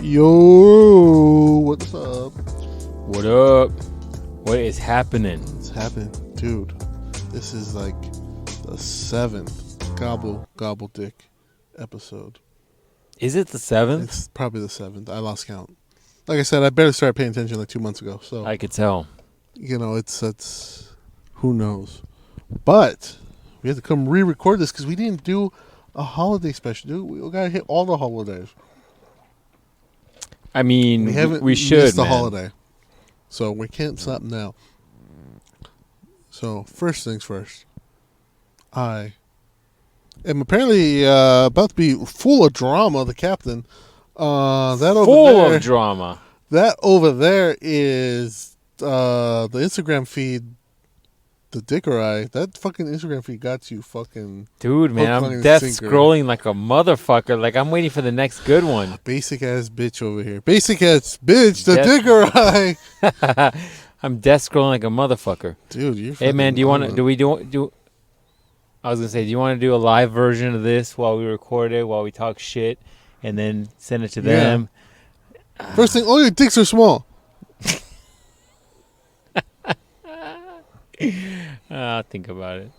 Yo, what's up? What up? What is happening? What's happening? Dude, this is like the 7th Gobble Dick episode. Is it the 7th? It's probably the 7th. I lost count. Like I said, I barely started paying attention like 2 months ago. So I could tell. You know, it's who knows. But we had to come re-record this because we didn't do a holiday special, dude. We gotta hit all the holidays. I mean, we should, missed the man. holiday, so we can't stop now. So first things first, I am apparently about to be full of drama. The captain, that over Full there, of drama. That over there is the Instagram feed. The dicker eye. That fucking Instagram feed got you fucking... Dude, man, I'm death scrolling like a motherfucker. Like, I'm waiting for the next good one. Basic ass bitch over here. Basic ass bitch, the dicker eye. I'm death scrolling like a motherfucker. Dude, you're Hey, man, do you want to... Do I was going to say, do you want to do a live version of this while we record it, while we talk shit, and then send it to them? First thing, all your dicks are small. I'll think about it.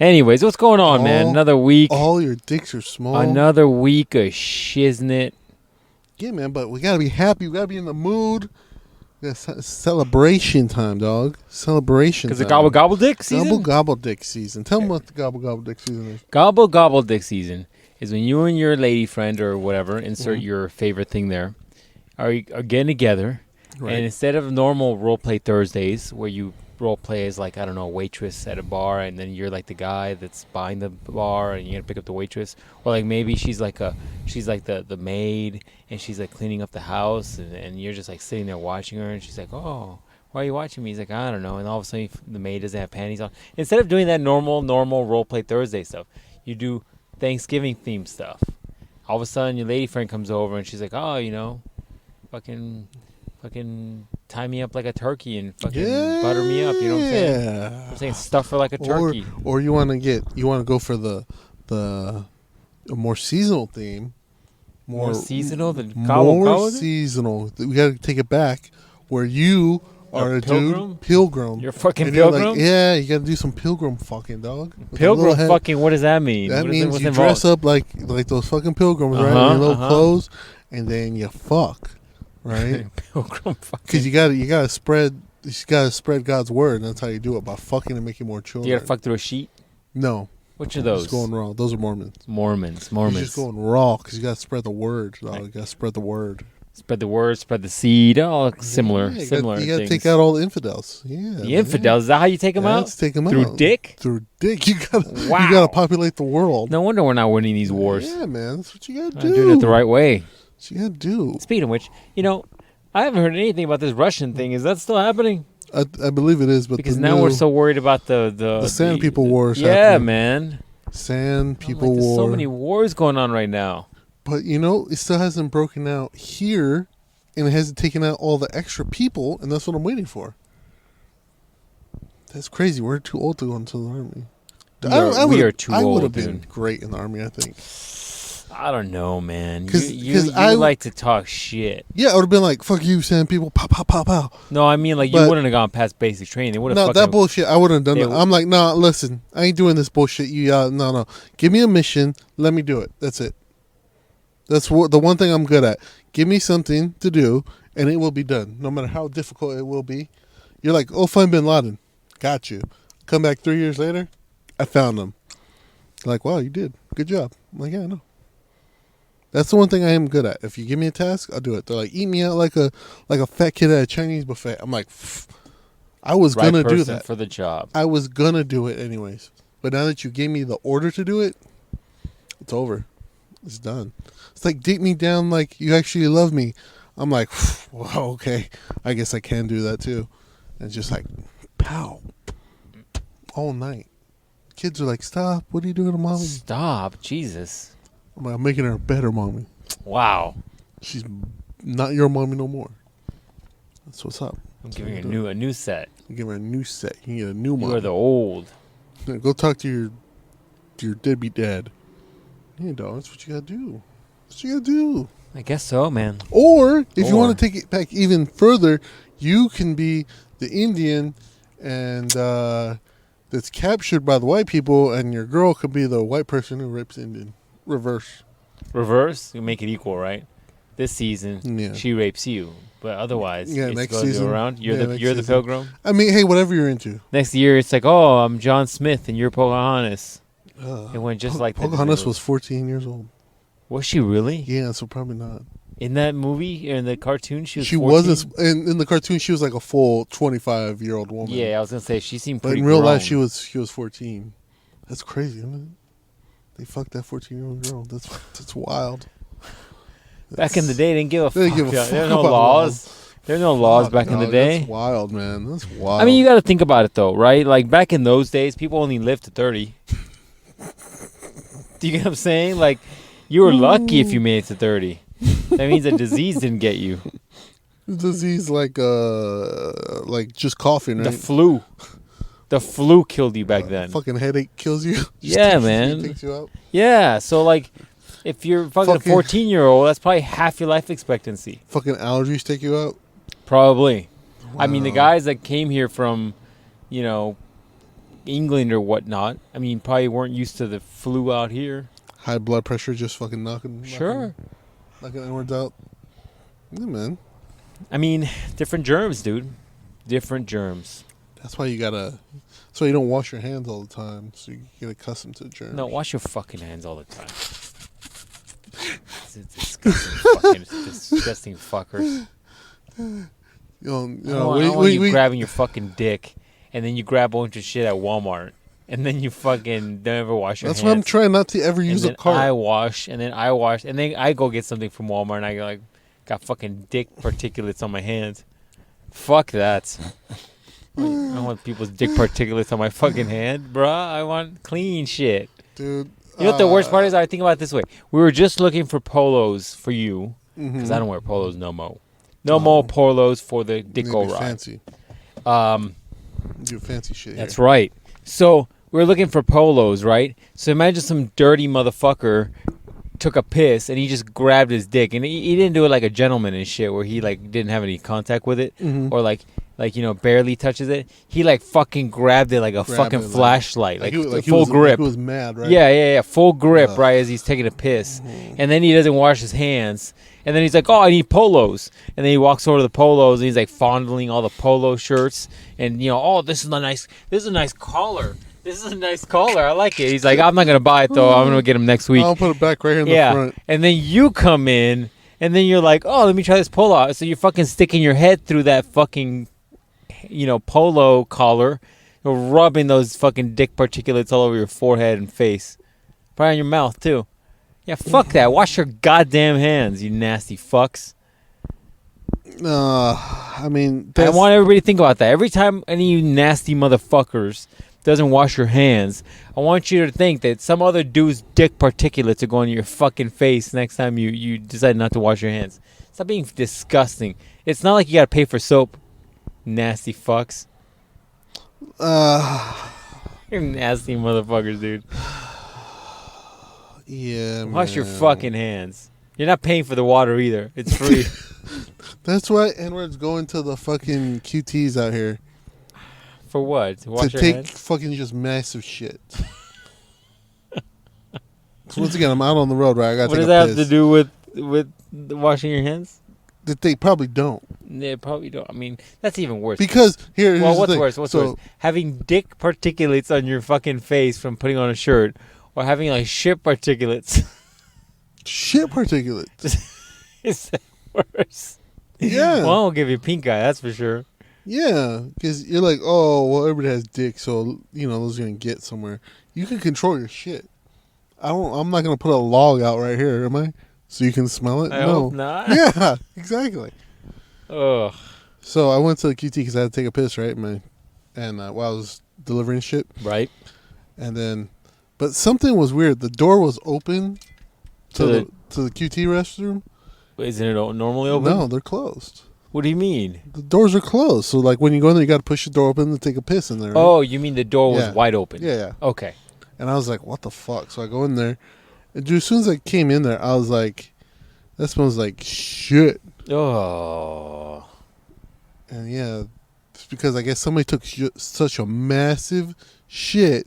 Anyways, what's going on, man? Another week. All your dicks are small. Another week of shiznit. Yeah, man, but we got to be happy. We got to be in the mood. Celebration time, dog. Celebration time. Because the Gobble Dick season? Gobble Dick season. Tell them what the Gobble Dick season is. Gobble Dick season is when you and your lady friend or whatever, insert your favorite thing there, are getting together. Right. And instead of normal role play Thursdays where you role play as, like, I don't know, a waitress at a bar, and then you're like the guy that's buying the bar and you're gonna pick up the waitress, or like maybe she's like the maid and she's like cleaning up the house, and you're just like sitting there watching her, and she's like, oh, why are you watching me? He's like, I don't know. And all of a sudden the maid doesn't have panties on. Instead of doing that normal role play Thursday stuff, you do Thanksgiving themed stuff. All of a sudden your lady friend comes over and she's like, oh, you know, fucking tie me up like a turkey and fucking butter me up. You know what I'm saying? Yeah. I'm saying stuff her like a turkey. Or you want to go for a more seasonal theme. More seasonal than More seasonal. We got to take it back where you are a dude. Pilgrim. You're a fucking pilgrim? Like, yeah, you got to do some pilgrim fucking, dog. Pilgrim fucking, what does that mean? That means you dress up like those fucking pilgrims, right? In your little clothes, and then you fuck. Right, because you gotta spread God's word, and that's how you do it, by fucking and making more children. You gotta fuck through a sheet. No, which are those? Just going raw. Those are Mormons. You're just going raw because you gotta spread the word. Dog. You gotta spread the word. Spread the word. Spread the seed. All similar. You gotta things. Take out all the infidels. Yeah, the infidels. Is that how you take them out? Let's take them through out dick. Through dick. You gotta populate the world. No wonder we're not winning these wars. Yeah, man, that's what you gotta do. Doing it the right way. That's what you gotta do. Speaking of which, you know, I haven't heard anything about this Russian thing. Is that still happening? I believe it is, but because now we're so worried about the Sand People War. Yeah, happening. Man. Sand People War. There's so many wars going on right now. But you know, it still hasn't broken out here, and it hasn't taken out all the extra people, and that's what I'm waiting for. That's crazy. We're too old to go into the army. We are too old. I would have been great in the army, I think. I don't know, man. Because you like to talk shit. Yeah, I would have been like, fuck you, Sand People, pow, pow, pow, pow. No, I mean, like, you wouldn't have gone past basic training. They would have that bullshit, I wouldn't have done that. I'm like, nah, listen, I ain't doing this bullshit. No. Give me a mission, let me do it. That's it. That's the one thing I'm good at. Give me something to do, and it will be done, no matter how difficult it will be. You're like, oh, find Bin Laden. Got you. Come back 3 years later, I found them. Like, wow, you did. Good job. I'm like, yeah, I know. That's the one thing I am good at. If you give me a task, I'll do it. They're like, eat me out like a fat kid at a Chinese buffet. I'm like, I was going to do that. For the job. I was going to do it anyways. But now that you gave me the order to do it, it's over. It's done. It's like, dig me down like you actually love me. I'm like, well, okay. I guess I can do that too. And just like, pow. All night. Kids are like, stop. What are you doing to mommy? Stop. Jesus. I'm making her a better mommy. Wow. She's not your mommy no more. That's what's up. I'm giving her a new set. I'm giving her a new set. You can get a new mommy. You are the old. Go talk to your deadbeat dad. Yeah, dog. That's what you gotta do. That's what you gotta do. I guess so, man. Or if you want to take it back even further, you can be the Indian and that's captured by the white people, and your girl could be the white person who rapes Indian. Reverse. You make it equal, right? This season, she rapes you, but otherwise, next goes season around. You're the pilgrim. I mean, hey, whatever you're into. Next year, it's like, oh, I'm John Smith, and you're Pocahontas. It went just like Pocahontas was 14 years old. Was she really? Yeah, so probably not. In that movie, in the cartoon, she was 14? wasn't. In the cartoon, she was like a full 25-year-old woman. Yeah, I was gonna say she seemed pretty. But in real grown. life, she was 14. That's crazy, isn't it? They fucked that 14-year-old girl. That's wild. Back in the day, they didn't give a fuck. There's no laws. There's no laws back in the day. That's wild, man. That's wild. I mean, you got to think about it though, right? Like back in those days, people only lived to 30. Do you get what I'm saying? Like, you were lucky if you made it to 30. That means a disease didn't get you. Disease like just coughing, right? The flu killed you back then. Fucking headache kills you. Yeah, man. Takes you out. Yeah, so like, if you're fucking a 14-year-old, that's probably half your life expectancy. Fucking allergies take you out? Probably. Wow. I mean, the guys that came here from, England or whatnot, I mean, probably weren't used to the flu out here. High blood pressure just fucking knocking inwards out. Yeah, man. I mean, different germs, dude. Different germs. That's why you don't wash your hands all the time, so you get accustomed to germs. No, wash your fucking hands all the time. Disgusting fuckers. I don't want you grabbing your fucking dick, and then you grab a bunch of shit at Walmart, and then you fucking don't ever wash your hands. That's why I'm trying not to ever use a cart. I wash, and then I go get something from Walmart, and I got fucking dick particulates on my hands. Fuck that. I don't want people's dick particulates on my fucking hand, bruh. I want clean shit. Dude. You know what the worst part is? I think about it this way. We were just looking for polos for you, because I don't wear polos no more. No more polos for the Dicko ride. Fancy. Do fancy shit. That's right. So we're looking for polos, right? So imagine some dirty motherfucker took a piss and he just grabbed his dick, and he didn't do it like a gentleman and shit, where he didn't have any contact with it, or barely touches it. He fucking grabbed it like a fucking flashlight, full grip. He was mad, right? Yeah, full grip, right, as he's taking a piss. And then he doesn't wash his hands. And then he's like, oh, I need polos. And then he walks over to the polos, and he's fondling all the polo shirts. And, oh, this is a nice collar. This is a nice collar. I like it. He's like, I'm not going to buy it, though. I'm going to get him next week. I'll put it back right here in the front. And then you come in, and then you're like, oh, let me try this polo. So you're fucking sticking your head through that fucking, polo collar. You're rubbing those fucking dick particulates all over your forehead and face. Probably on your mouth, too. Yeah, fuck that. Wash your goddamn hands, you nasty fucks. I mean... I want everybody to think about that. Every time any of you nasty motherfuckers doesn't wash your hands, I want you to think that some other dude's dick particulates are going to your fucking face next time you decide not to wash your hands. Stop being disgusting. It's not like you got to pay for soap, nasty fucks. You're nasty motherfuckers, dude. Yeah, Wash your fucking hands. You're not paying for the water either. It's free. That's why N-words going to the fucking QTs out here. For what? To wash your take hands? Fucking just massive shit. So once again, I'm out on the road, right? I gotta what take does that piss. have to do with washing your hands? That they probably don't. They probably don't. I mean, that's even worse. Because here's what's the thing. worse? What's worse? Having dick particulates on your fucking face from putting on a shirt, or having shit particulates. Shit particulates. Is that worse? Yeah. Well, I'll give you pink eye. That's for sure. Yeah, because you're like, oh, well, everybody has dick, so those are gonna get somewhere. You can control your shit. I'm not gonna put a log out right here, am I? So you can smell it? I hope not. Yeah, exactly. Ugh. So I went to the QT because I had to take a piss, right, man? And while I was delivering shit, right? And then, but something was weird. The door was open to the QT restroom. Isn't it normally open? No, they're closed. What do you mean? The doors are closed. So when you go in there, you got to push the door open to take a piss in there. Right? Oh, you mean the door was wide open? Yeah. Okay. And I was like, what the fuck? So I go in there. And as soon as I came in there, I was like, That smells like shit. Oh. And yeah, it's because I guess somebody took such a massive shit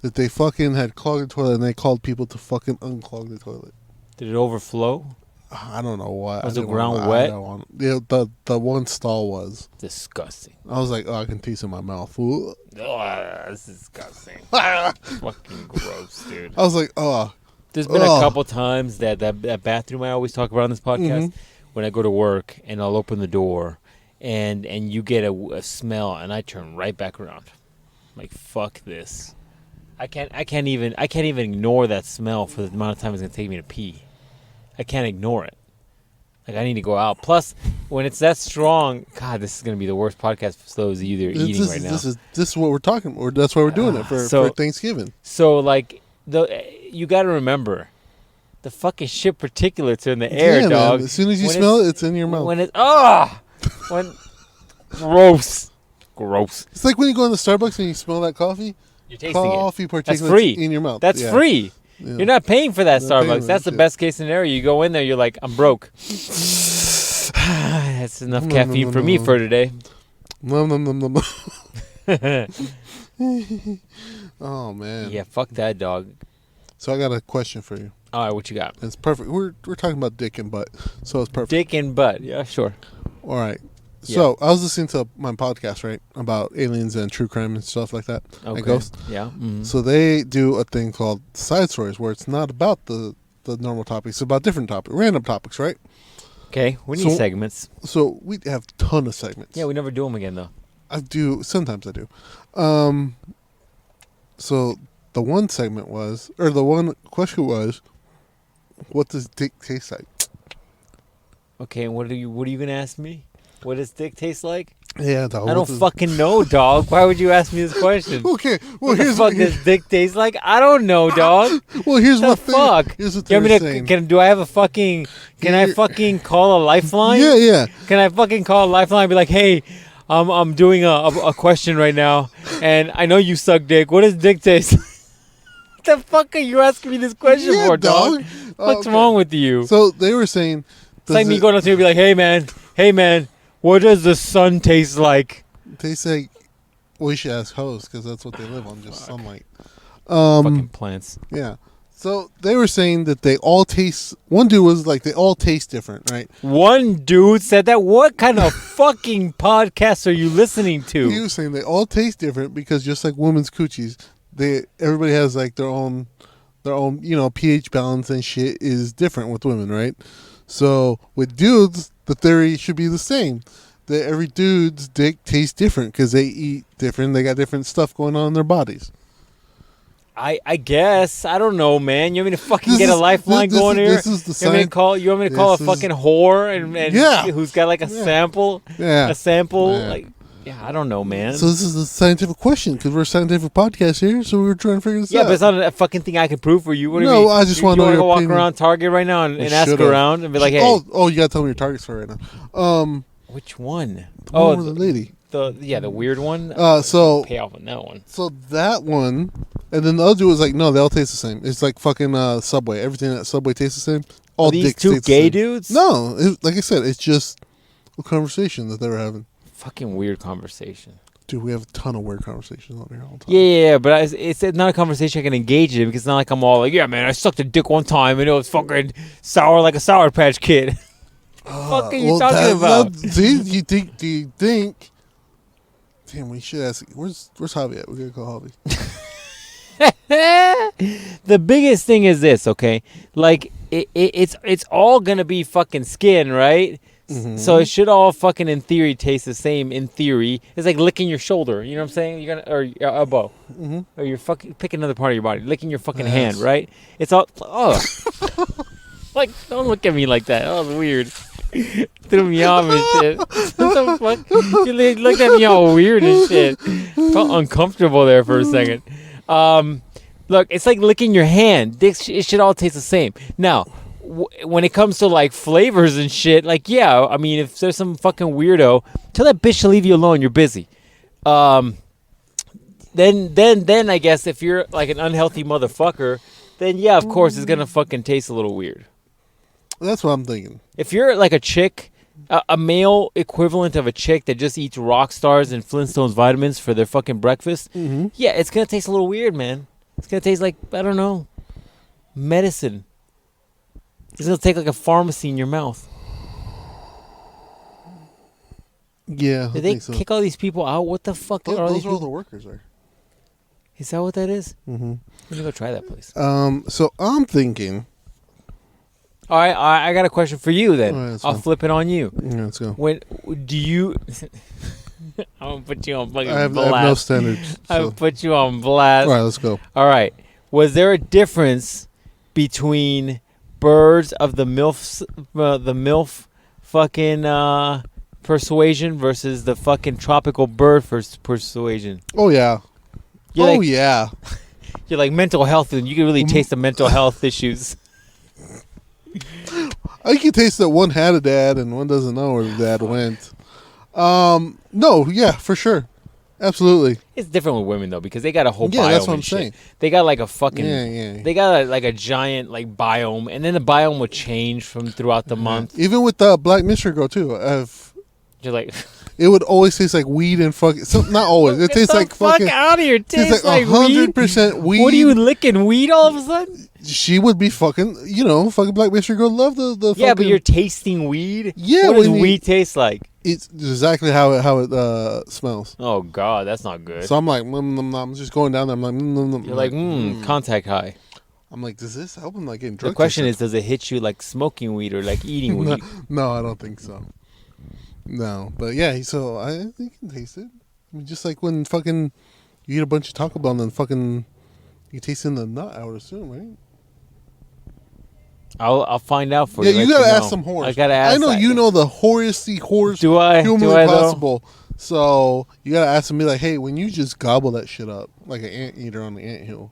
that they fucking had clogged the toilet and they called people to fucking unclog the toilet. Did it overflow? I don't know why. Was the ground wet? Yeah, the one stall was. Disgusting. I was like, oh, I can taste it in my mouth. Ooh. Oh, that's disgusting. Fucking gross, dude. I was like, oh. There's been a couple times that bathroom I always talk about on this podcast when I go to work and I'll open the door and you get a smell and I turn right back around. I'm like, fuck this. I can't even ignore that smell for the amount of time it's gonna take me to pee. I can't ignore it. Like, I need to go out. Plus, when it's that strong, God, this is gonna be the worst podcast for those of you that are eating right now. This is what we're talking about. That's why we're doing it for Thanksgiving. So, like, you got to remember, the fucking shit particulates are in the air, dog. Man. As soon as you smell it, it's in your mouth. Gross. It's like when you go in the Starbucks and you smell that coffee. You're tasting coffee it. particulates That's free. In your mouth. That's free. Yeah. You're not paying for that Starbucks. That's the best case scenario. You go in there, you're like, I'm broke. That's enough caffeine for me for today. Oh man. Yeah, fuck that, dog. So I got a question for you. All right, what you got? It's perfect. We're talking about dick and butt, so it's perfect. Dick and butt. Yeah, sure. All right. So I was listening to my podcast, right, about aliens and true crime and stuff like that. Okay. And ghosts. Yeah. Mm-hmm. So they do a thing called side stories, where it's not about the normal topics, it's about different topics, random topics, right? Okay. We need segments. So we have a ton of segments. Yeah, we never do them again though. I do. Sometimes I do. So the one segment was, or the one question was, what does dick taste like? Okay, and what are you gonna ask me? What does dick taste like? Yeah, dog. I don't fucking know, dog. Why would you ask me this question? Okay, well, what the fuck does dick taste like? I don't know, dog. Well, here's what the fuck. Here's what they're saying. Do I have a fucking? Can I fucking call a lifeline? Yeah. Can I fucking call a lifeline and be like, hey, I'm doing a question right now, and I know you suck dick. What does dick taste like? What the fuck are you asking me this question for, dog? What's wrong with you? So they were saying, it's like me going up to you and be like, hey man, what does the sun taste like? They say, well, you should ask hoes because that's what they live on, just sunlight. Fucking plants. Yeah. So they were saying that they all taste. One dude was like, they all taste different, right? One dude said that. What kind of fucking podcast are you listening to? He was saying they all taste different because just like women's coochies, everybody has like their own pH balance and shit is different with women, right? So with dudes, the theory should be the same. That every dude's dick tastes different because they eat different. They got different stuff going on in their bodies. I guess. I don't know, man. You want me to fucking get a lifeline going here? This is the you want me to call a fucking whore and who's got like a sample? Yeah. A sample? Yeah. Like, yeah, I don't know, man. So this is a scientific question because we're a scientific podcast here, so we were trying to figure this out. Yeah, but it's not a fucking thing I could prove for you. What do you mean? I just want to know your walk opinion. around Target right now and ask around and be like, hey. Oh, you got to tell me your targets for right now. Which one? The lady. The weird one. So pay off on that one. So that one, and then the other dude was like, no, they all taste the same. It's like fucking Subway. Everything at Subway tastes the same. All these two gay dudes? No, like I said, it's just a conversation that they were having. Fucking weird conversation. Dude, we have a ton of weird conversations on here all the time. Yeah, but it's not a conversation I can engage in because it's not like I'm all like, yeah, man, I sucked a dick one time and it was fucking sour like a Sour Patch Kid. What the fuck are you talking about? Do you think? Damn, we should ask. Where's Javi at? We gotta call Javi. The biggest thing is this, okay? Like it's all gonna be fucking skin, right? Mm-hmm. So it should all fucking in theory taste the same. In theory, it's like licking your shoulder. You know what I'm saying? You're gonna or your elbow, or you're fucking pick another part of your body, licking your fucking hand, right? It's all like don't look at me like that. That was weird. Threw me off and shit. What the fuck? You looked at me all weird and shit. Felt uncomfortable there for a second. Look, it's like licking your hand. It should all taste the same. Now, when it comes to like flavors and shit, like yeah, I mean, if there's some fucking weirdo, tell that bitch to leave you alone. You're busy. Then I guess if you're like an unhealthy motherfucker, then yeah, of course it's gonna fucking taste a little weird. That's what I'm thinking. If you're like a chick, a male equivalent of a chick that just eats rock stars and Flintstones vitamins for their fucking breakfast, yeah, it's gonna taste a little weird, man. It's gonna taste like, I don't know, medicine. It's gonna take like a pharmacy in your mouth. Yeah. Did they kick all these people out? What the fuck are all these those are all people? the workers there. Is that what that is? Mm-hmm. Let me go try that place. So I'm thinking. All right, I got a question for you then. Right, I'll flip it on you. Yeah, let's go. When do you? I'm gonna put you on fucking I have blast. no standards. So. I'll put you on blast. All right, let's go. All right. Was there a difference between birds of the MILF fucking persuasion versus the fucking tropical bird persuasion? Oh yeah. Yeah. You're like mental health, and you can really taste the mental health issues. I can taste that one had a dad and one doesn't know where the dad went. No, yeah, for sure. Absolutely. It's different with women though, because they got a whole biome. Yeah, that's what I'm and shit. saying. They got like a fucking. Yeah. They got like a giant like biome, and then the biome would change from throughout the month. Even with the Black Mystery Girl too. You're like, it would always taste like weed and fucking. Not always. It tastes like fucking. Fuck out of here! It tastes like 100% weed. What are you licking weed all of a sudden? She would be fucking. Fucking Black Mystery Girl. Love the. Yeah, fucking, but you're tasting weed. Yeah, what does weed taste like? It's exactly how it smells. Oh God, that's not good. So I'm like, I'm just going down there. I'm like, you're like, contact high. I'm like, does this help? I'm like getting drunk. The question is, does it hit you like smoking weed or like eating weed? No, I don't think so. No, but yeah, so I think you can taste it. I mean, just like when fucking you eat a bunch of Taco Bell and then fucking you taste in the nut, I would assume, right? I'll find out for you. Yeah, you gotta ask some whores. I gotta ask. I know you know the whorest whores humanly possible. So you gotta ask them, be like, hey, when you just gobble that shit up like an anteater on the anthill,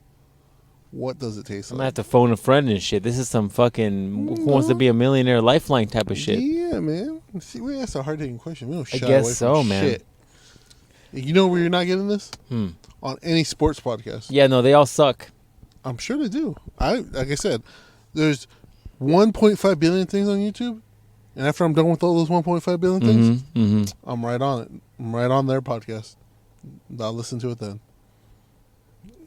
what does it taste like? I'm gonna have to phone a friend and shit. This is some fucking Who Wants to Be a Millionaire Lifeline type of shit. Yeah, man. See, we asked a hard hitting question. We don't shy I guess away so, from man. shit. You know where you're not getting this? On any sports podcast. Yeah, no, they all suck. I'm sure they do. Like I said, there's 1.5 billion things on YouTube, and after I'm done with all those 1.5 billion things, I'm right on it. I'm right on their podcast. I'll listen to it then.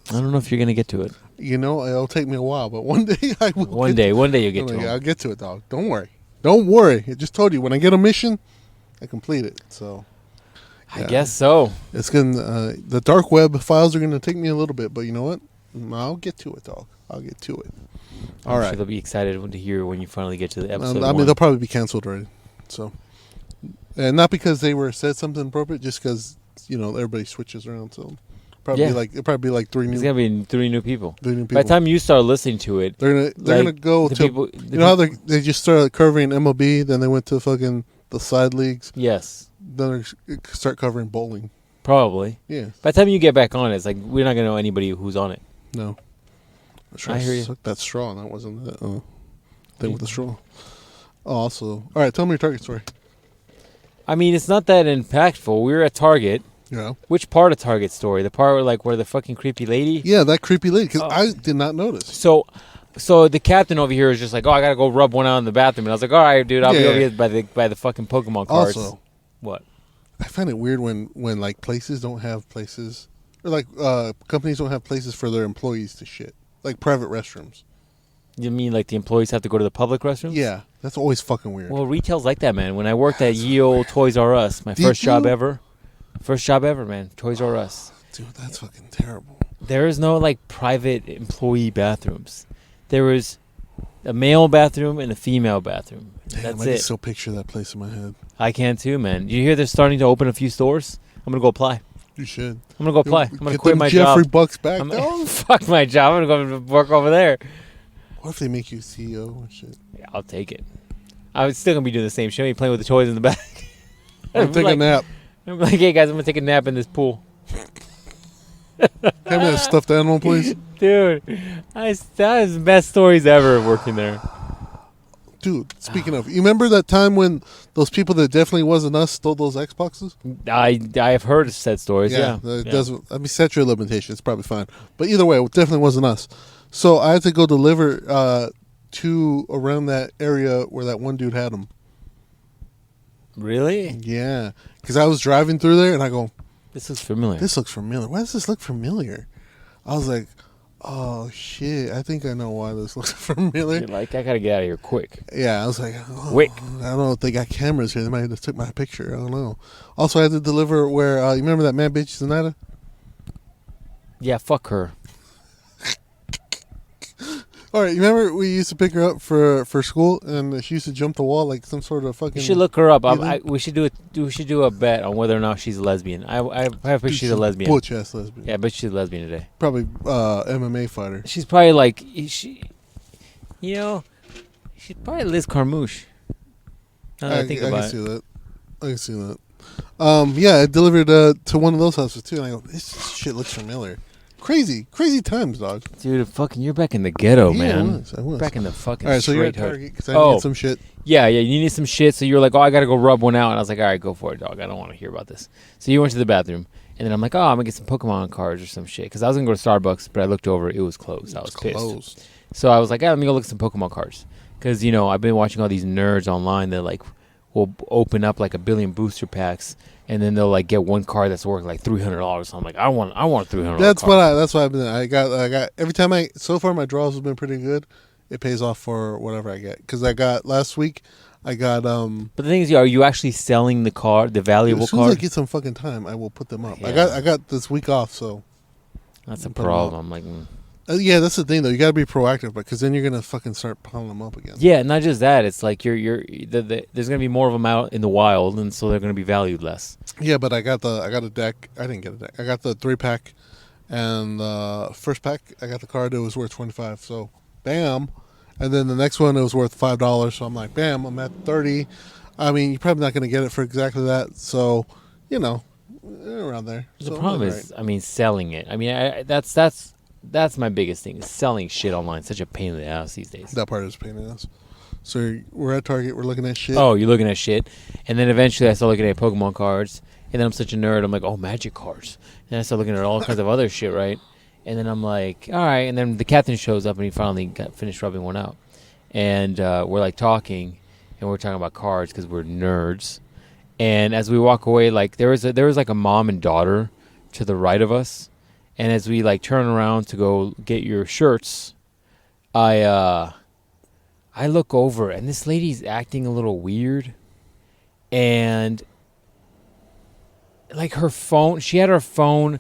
I don't know if you're gonna get to it. It'll take me a while, but one day I will. One day you'll get to it. I'll get to it, dog. Don't worry. I just told you, when I get a mission, I complete it. So, yeah. I guess so. It's gonna the dark web files are gonna take me a little bit, but you know what? I'll get to it, dog. I'll get to it. All right. Sure they'll be excited to hear when you finally get to the episode. I mean, they'll probably be canceled already. So, and not because they said something appropriate, just because everybody switches around. So. It'll probably be like three new. It's gonna be three new people. By the time you start listening to it, they're gonna go to people. How they just started covering MLB, then they went to fucking the side leagues. Yes. Then they start covering bowling. Probably. Yeah. By the time you get back on it, it's like we're not gonna know anybody who's on it. No. I hear you. That straw. That wasn't that thing with the straw. Oh, also, all right. Tell me your Target story. I mean, it's not that impactful. We were at Target. Yeah. Which part of Target story? The part where the fucking creepy lady? Yeah, that creepy lady. Because I did not notice. So the captain over here is just like, oh, I gotta go rub one out in the bathroom, and I was like, all right, dude, I'll be over here by the fucking Pokemon cards. Also, what? I find it weird when like places don't have places, or like companies don't have places for their employees to shit, like private restrooms. You mean like the employees have to go to the public restrooms? Yeah, that's always fucking weird. Well, retail's like that, man. When I worked at Ye-Olde Toys R Us, my first job ever, man, Toys R Us. Dude, that's fucking terrible. There is no like private employee bathrooms. There was a male bathroom and a female bathroom. Damn, That's I it. can still picture that place in my head. I can too, man. You hear they're starting to open a few stores? I'm gonna go apply. You should. I'm gonna go apply. I'm gonna Get quit them my Jeffrey job. Bucks back, dog. Fuck my job. I'm gonna go work over there. What if they make you CEO and shit? Yeah, I'll take it. I'm still gonna be doing the same shit. I'm playing with the toys in the back. I'm taking a nap. I'm like, hey guys, I'm gonna take a nap in this pool. Have me a stuffed animal, please. Dude, that is the best stories ever working there. Dude, speaking of, you remember that time when those people that definitely wasn't us stole those Xboxes? I have heard said stories. Yeah, it doesn't. I mean, set your limitations. It's probably fine. But either way, it definitely wasn't us. So I had to go deliver two around that area where that one dude had them. Really? Yeah, because I was driving through there and I go, this looks familiar. This looks familiar. Why does this look familiar? I was like, oh shit, I think I know why this looks familiar. You're like, I gotta get out of here quick. Yeah, I was like, Quick. I don't know if they got cameras here. They might have took my picture. I don't know. Also, I had to deliver where you remember that mad bitch Zanata? Yeah, fuck her. All right, you remember we used to pick her up for school, and she used to jump the wall like some sort of fucking. You should look her up. We should do a bet on whether or not she's a lesbian. I have a picture she's a lesbian. Butch ass lesbian. Yeah, I bet she's a lesbian today. Probably MMA fighter. She's probably like she's probably Liz Carmouche. Now that I think about it. I can see that. Yeah, I delivered to one of those houses too, and I go, this shit looks familiar. Crazy times, dog. Dude, fucking, you're back in the ghetto, man. I was. Back in the fucking all right, so you're at straight hood. Target because I needed some shit. Yeah, you needed some shit, so you're like, oh, I gotta go rub one out, and I was like, all right, go for it, dog. I don't want to hear about this. So you went to the bathroom, and then I'm like, oh, I'm gonna get some Pokemon cards or some shit, because I was gonna go to Starbucks, but I looked over, it was closed. I was pissed. So I was like, let me go look at some Pokemon cards, because I've been watching all these nerds online that like will open up like 1 billion booster packs. And then they'll like get one card that's worth like $300. So I'm like, I want a $300. That's what I've been. I got every time so far my draws have been pretty good. It pays off for whatever I get because I got last week. I got But the thing is, are you actually selling the card, the valuable as soon card? As I get some fucking time, I will put them up. Yeah. I got this week off, so that's a problem. I'm like. Yeah, that's the thing though. You got to be proactive, because then you're gonna fucking start piling them up again. Yeah, not just that. It's like there's gonna be more of them out in the wild, and so they're gonna be valued less. Yeah, but I got a deck. I didn't get a deck. I got the 3-pack, and the first pack I got the card. It was worth $25. So, bam. And then the next one it was worth $5. So I'm like, bam. I'm at 30. I mean, you're probably not gonna get it for exactly that. So, around there. The problem is, selling it. That's my biggest thing. Is selling shit online. It's such a pain in the ass these days. That part is a pain in the ass. So we're at Target. We're looking at shit. Oh, you're looking at shit. And then eventually I start looking at Pokemon cards. And then I'm such a nerd. I'm like, oh, Magic cards. And I start looking at all kinds of other shit, right? And then I'm like, all right. And then the captain shows up and he finally got finished rubbing one out. And we're like talking. And we're talking about cards because we're nerds. And as we walk away, like there was like a mom and daughter to the right of us. And as we like turn around to go get your shirts, I look over and this lady's acting a little weird, and like her phone, she had her phone